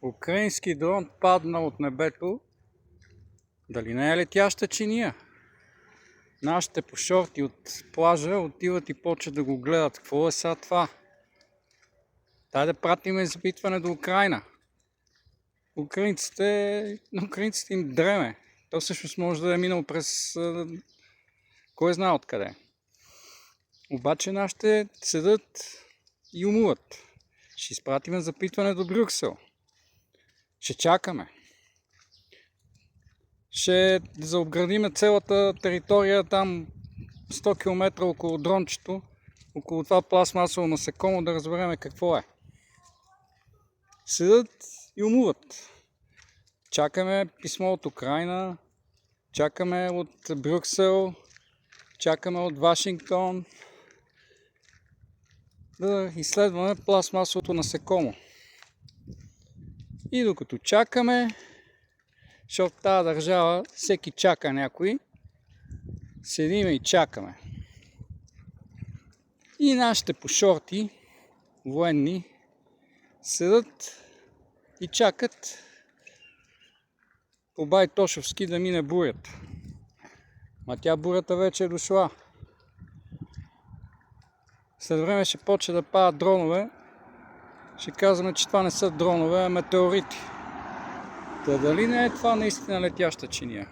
Украински дрон падна от небето. Дали не е летяща чиния? Нашите по шорти от плажа отиват и почват да го гледат. Какво е сега това? Дай да пратиме запитване до Украйна. На украинците им дреме. То всъщност може да е минал през кой знае откъде. Обаче нашите седат и умуват. Ще изпратиме запитване до Брюксел. Ще чакаме. Ще заобградиме цялата територия там 100 км около дрончето, около това пластмасово насекомо, да разберем какво е. Седат и умуват. Чакаме писмо от Украйна, чакаме от Брюксел, чакаме от Вашингтон да изследваме пластмасовото насекомо. И докато чакаме, защото в тази държава всеки чака някой, седиме и чакаме. И нашите по шорти, военни, седат и чакат по Байтошовски да мине бурята. Ма тя бурята вече е дошла. След време ще почне да падат дронове. Ще казваме, че това не са дронове, а метеорити. Та дали не е това наистина летяща чиния?